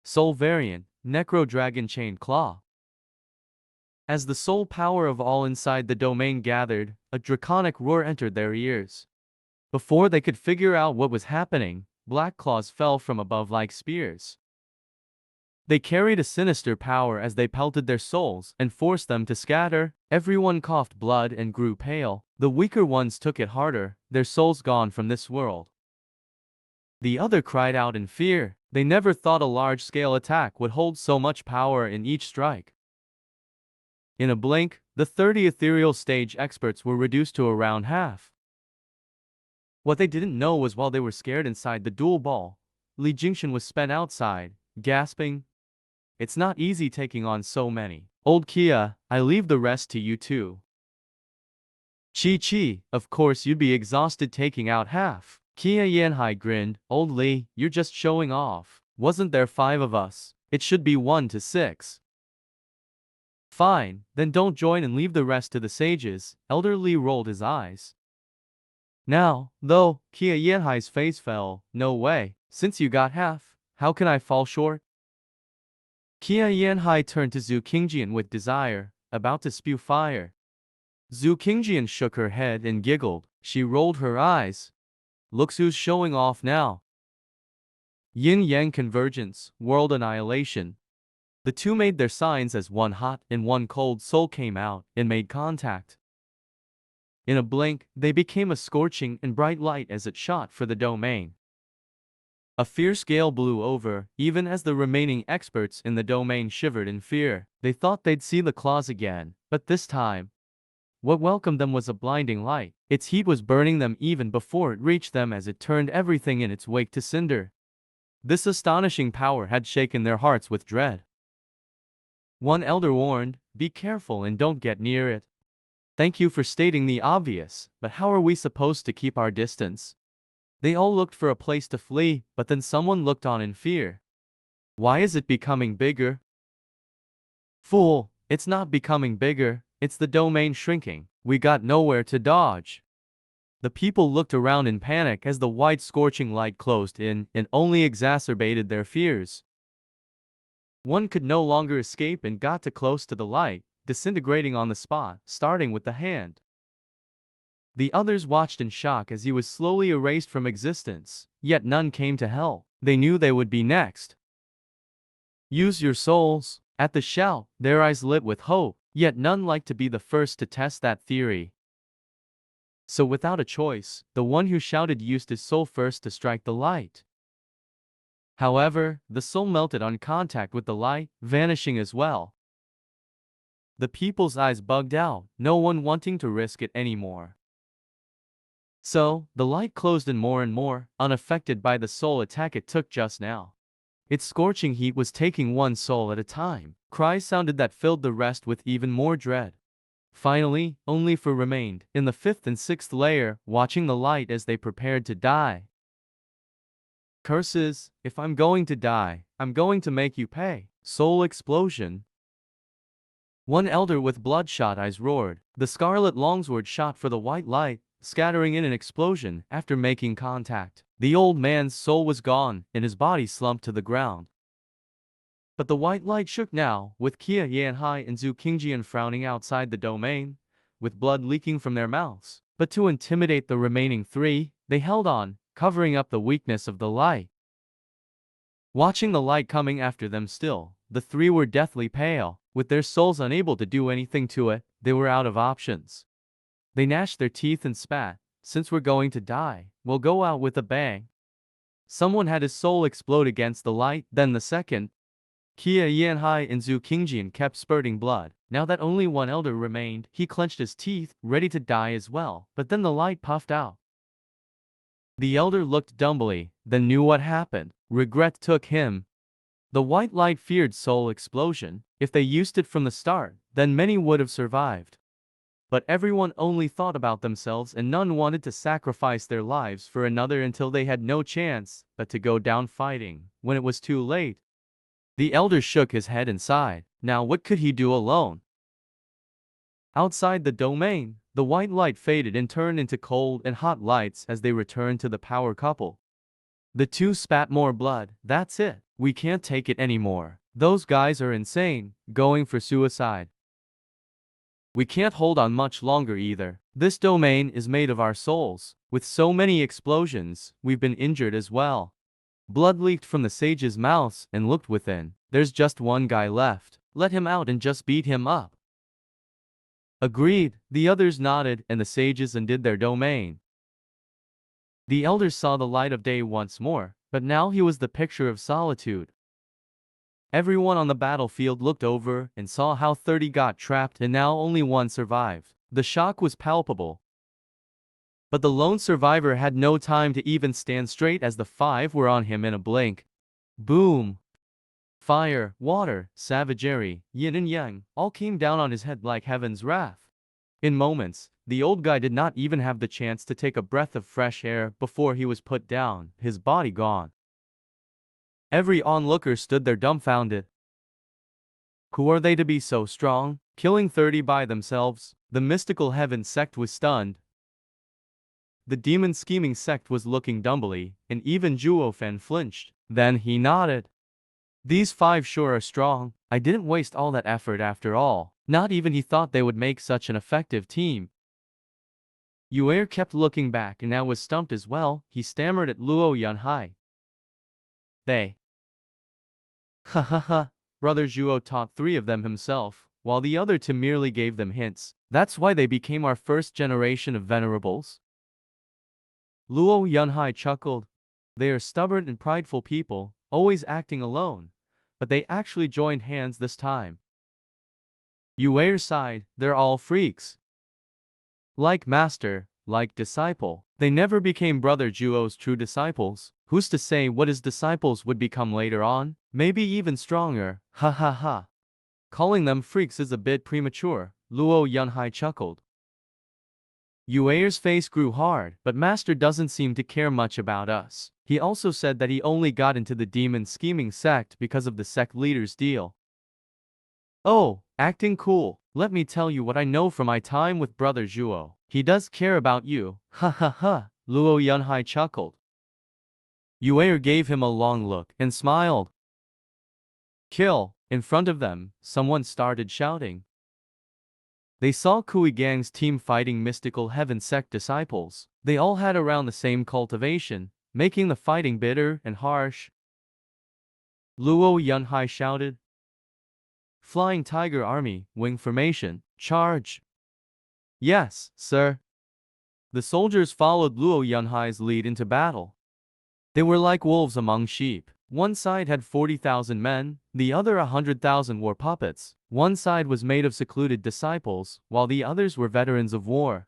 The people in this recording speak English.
Soul Variant, Necro Dragon Chain Claw. As the soul power of all inside the domain gathered, a draconic roar entered their ears. Before they could figure out what was happening, black claws fell from above like spears. They carried a sinister power as they pelted their souls and forced them to scatter. Everyone coughed blood and grew pale. The weaker ones took it harder, their souls gone from this world. The other cried out in fear. They never thought a large-scale attack would hold so much power in each strike. In a blink, the 30 ethereal stage experts were reduced to around half. What they didn't know was while they were scared inside the dual ball, Li Jingxian was spent outside, gasping. It's not easy taking on so many. Old Kia, I leave the rest to you too. Chi, of course you'd be exhausted taking out half. Kia Yanhai grinned. Old Li, you're just showing off. Wasn't there 5 of us? It should be 1 to 6. Fine, then don't join and leave the rest to the sages. Elder Li rolled his eyes. Now, though, Kia Yanhai's face fell. No way. Since you got half, how can I fall short? Kia Yanhai turned to Zhu Qingjian with desire, about to spew fire. Zhu Qingjian shook her head and giggled. She rolled her eyes. Looks who's showing off now. Yin-Yang convergence, world annihilation. The two made their signs as one hot and one cold soul came out and made contact. In a blink, they became a scorching and bright light as it shot for the domain. A fierce gale blew over, even as the remaining experts in the domain shivered in fear. They thought they'd see the claws again, but this time, what welcomed them was a blinding light. Its heat was burning them even before it reached them as it turned everything in its wake to cinder. This astonishing power had shaken their hearts with dread. One elder warned, be careful and don't get near it. Thank you for stating the obvious, but how are we supposed to keep our distance? They all looked for a place to flee, but then someone looked on in fear. Why is it becoming bigger? Fool, it's not becoming bigger, it's the domain shrinking. We got nowhere to dodge. The people looked around in panic as the white scorching light closed in and only exacerbated their fears. One could no longer escape and got too close to the light, disintegrating on the spot, starting with the hand. The others watched in shock as he was slowly erased from existence, yet none came to help. They knew they would be next. Use your souls. At the shout, their eyes lit with hope, yet none liked to be the first to test that theory. So without a choice, the one who shouted used his soul first to strike the light. However, the soul melted on contact with the light, vanishing as well. The people's eyes bugged out, no one wanting to risk it anymore. So, the light closed in more, unaffected by the soul attack it took just now. Its scorching heat was taking one soul at a time. Cries sounded that filled the rest with even more dread. Finally, only 4 remained, in the 5th and 6th layer, watching the light as they prepared to die. Curses, if I'm going to die, I'm going to make you pay. Soul explosion. One elder with bloodshot eyes roared. The scarlet longsword shot for the white light, scattering in an explosion after making contact. The old man's soul was gone, and his body slumped to the ground. But the white light shook now, with Kia Yanhai and Zhu Qingjian frowning outside the domain, with blood leaking from their mouths. But to intimidate the remaining 3, they held on, covering up the weakness of the light. Watching the light coming after them still, the 3 were deathly pale. With their souls unable to do anything to it, they were out of options. They gnashed their teeth and spat. Since we're going to die, we'll go out with a bang. Someone had his soul explode against the light, then the second. Kia Yanhai and Zhu Qingjian kept spurting blood. Now that only one elder remained, he clenched his teeth, ready to die as well. But then the light puffed out. The elder looked dumbly, then knew what happened. Regret took him. The white light feared soul explosion. If they used it from the start, then many would have survived. But everyone only thought about themselves and none wanted to sacrifice their lives for another until they had no chance but to go down fighting, when it was too late. The elder shook his head and sighed. Now what could he do alone? Outside the domain, the white light faded and turned into cold and hot lights as they returned to the power couple. The 2 spat more blood. That's it. We can't take it anymore. Those guys are insane, going for suicide. We can't hold on much longer either. This domain is made of our souls. With so many explosions, we've been injured as well. Blood leaked from the sage's mouths and looked within. There's just one guy left. Let him out and just beat him up. Agreed. The others nodded and the sages undid their domain. The elders saw the light of day once more, but now he was the picture of solitude. Everyone on the battlefield looked over and saw how 30 got trapped and now only one survived. The shock was palpable. But the lone survivor had no time to even stand straight as the 5 were on him in a blink. Boom! Fire, water, savagery, yin and yang, all came down on his head like heaven's wrath. In moments, the old guy did not even have the chance to take a breath of fresh air before he was put down, his body gone. Every onlooker stood there dumbfounded. Who are they to be so strong, killing 30 by themselves? The mystical heaven sect was stunned. The demon scheming sect was looking dumbly, and even Zhuo Yifan flinched. Then he nodded. These 5 sure are strong. I didn't waste all that effort after all. Not even he thought they would make such an effective team. Yuer kept looking back and now was stumped as well. He stammered at Luo Yunhai. They. Ha ha ha. Brother Zhuo taught 3 of them himself, while the other 2 merely gave them hints. That's why they became our first generation of venerables. Luo Yunhai chuckled. They are stubborn and prideful people, always acting alone. But they actually joined hands this time. Yuer sighed. They're all freaks. Like master, like disciple. They never became Brother Zhuo's true disciples. Who's to say what his disciples would become later on? Maybe even stronger. Ha ha ha. Calling them freaks is a bit premature. Luo Yunhai chuckled. Yuer's face grew hard, but master doesn't seem to care much about us. He also said that he only got into the demon scheming sect because of the sect leader's deal. Oh, acting cool. Let me tell you what I know from my time with Brother Zhuo. He does care about you. Ha ha ha. Luo Yunhai chuckled. Yuer gave him a long look and smiled. Kill. In front of them, someone started shouting. They saw Kui Gang's team fighting mystical heaven sect disciples. They all had around the same cultivation, making the fighting bitter and harsh. Luo Yunhai shouted. Flying Tiger Army, wing formation, charge. Yes, sir. The soldiers followed Luo Yunhai's lead into battle. They were like wolves among sheep. One side had 40,000 men, the other 100,000 were puppets. One side was made of secluded disciples, while the others were veterans of war.